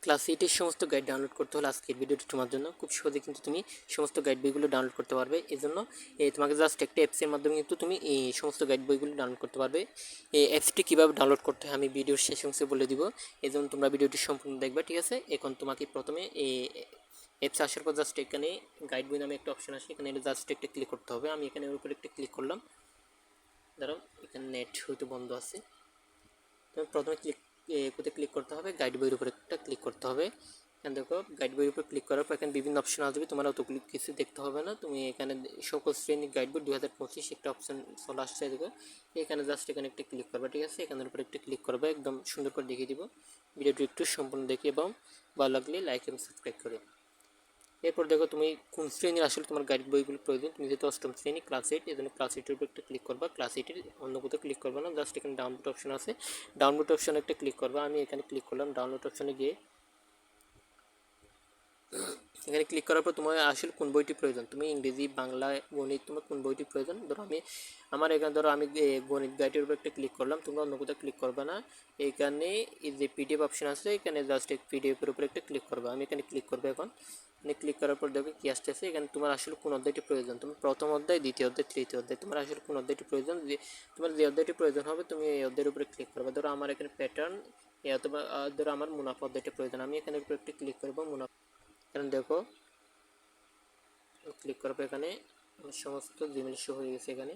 Class এইটের সমস্ত guide download করতে হলে আজকের ভিডিওটি তোমার জন্য খুব সহজে কিন্তু তুমি সমস্ত গাইড বইগুলো ডাউনলোড করতে পারবে। এই জন্য তোমাকে জাস্ট একটা অ্যাপসের মাধ্যমে কিন্তু তুমি এই সমস্ত গাইড বইগুলো ডাউনলোড করতে পারবে। এই অ্যাপসটি কীভাবে ডাউনলোড করতে হয় আমি ভিডিওর শেষ অংশে বলে দিব, এই জন্য তোমরা ভিডিওটি সম্পূর্ণ দেখবে, ঠিক আছে? এখন তোমাকে প্রথমে এই অ্যাপসে আসার পর জাস্ট এখানে গাইড বই নামে একটা অপশন আসে, এখানে জাস্ট একটা ক্লিক করতে হবে। আমি এখানে ওর উপরে একটা ক্লিক করলাম। ধরো এখানে নেট হয়তো বন্ধ আছে, তো প্রথমে কোথায় ক্লিক করতে হবে, গাইড বইয়ের উপরে একটা ক্লিক করতে হবে। এখানে দেখো গাইড বইয়ের উপর ক্লিক করার পর এখানে বিভিন্ন অপশন আসবে, তোমার অতগুলো কিছু দেখতে হবে না। তুমি এখানে সকল শ্রেণীর গাইড বই 2025 একটা অপশন চলে আসছে, দেখো এখানে জাস্ট এখানে একটা ক্লিক করবে, ঠিক আছে? এখানের উপরে একটা ক্লিক করবে, একদম সুন্দর করে দেখিয়ে দিব। ভিডিওটি একটু সম্পূর্ণ দেখি এবং ভালো লাগলে লাইক এবং সাবস্ক্রাইব করে। এরপর দেখো তুমি কোন শ্রেণীর আসলে তোমার গাইড বইগুলো প্রয়োজন। তুমি যেহেতু অষ্টম শ্রেণী ক্লাস এইট, এই জন্য ক্লাস এইটের উপর একটা ক্লিক করবা। ক্লাস এইটের অন্য কোথাও ক্লিক করবা না, জাস্ট এখানে ডাউনলোড অপশন আছে, ডাউনলোড অপশনে একটা ক্লিক করবা। আমি এখানে ক্লিক করলাম। ডাউনলোড অপশনে গিয়ে এখানে ক্লিক করার পর তোমার আসলে কোন বইটি প্রয়োজন, তুমি ইংরেজি, বাংলা, গণিত, তোমার কোন বইটি প্রয়োজন। ধরো আমার এখানে ধরো আমি গণিত গাইডের উপর একটা ক্লিক করলাম, তোমরা অন্য কোথাও ক্লিক করবে না। এখানে এই যে পিডিএফ অপশন আছে, এখানে জাস্ট এক পিডিএফের উপরে একটা ক্লিক করবে। আমি এখানে ক্লিক করবো। এখন ক্লিক করার পর দেখো কি আসতেছে, এখানে তোমার আসলে কোন অধ্যায়টি প্রয়োজন। তুমি প্রথম অধ্যায়, দ্বিতীয় অধ্যায়, তৃতীয় অধ্যায়, তোমার আসলে কোন অধ্যায়টি প্রয়োজন। যে তোমার যে অধ্যায়টি প্রয়োজন হবে তুমি এই অধ্যায়ের উপরে ক্লিক করবে। ধরো আমার এখানে প্যাটার্ন, অথবা ধরো আমার মুনাফা অধ্যায়টি প্রয়োজন, আমি এখানে উপরে একটি ক্লিক করবো মুনাফা। কারণ দেখো ক্লিক করার পর এখানে সমস্ত জিমেল শো হয়ে গেছে। এখানে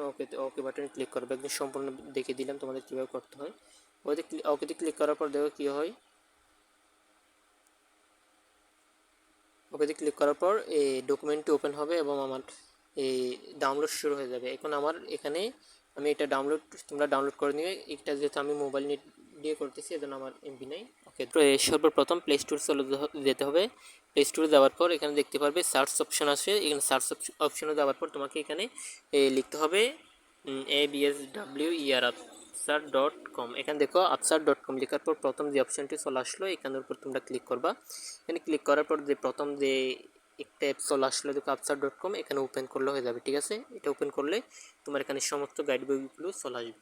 ওকে ওকে বাটনে ক্লিক করবে, একদম সম্পূর্ণ দেখিয়ে দিলাম তোমাদের কীভাবে করতে হয়। ওকেতে ক্লিক করার পর দেখো কী হয়। ওকেতে ক্লিক করার পর এই ডকুমেন্টটি ওপেন হবে এবং আমার এই ডাউনলোড শুরু হয়ে যাবে। এখন আমার এখানে আমি এটা তোমরা ডাউনলোড করে নিয়ে, এটা যেহেতু আমি মোবাইল নেট দিয়ে করতেছি এজন্য আমার এমবি নেই। ওকে, তো সর্বপ্রথম প্লে স্টোর চলে যেতে হবে। প্লে স্টোরে যাওয়ার পর এখানে দেখতে পারবে সার্চ অপশন আছে, এখানে সার্চ অপশনে যাওয়ার পর তোমাকে এখানে লিখতে হবে ABSWER আপসার.com। এখানে দেখো আপসার.com লেখার পর প্রথম যে অপশনটি চলে আসলো এখানের উপর তোমরা ক্লিক করবা। এখানে ক্লিক করার পর যে প্রথম যে একটা অ্যাপ চলে আসলো দেখো আপসার.com, এখানে ওপেন করলে হয়ে যাবে, ঠিক আছে? এটা ওপেন করলে তোমার এখানে সমস্ত গাইড বইগুলো চলে আসবে।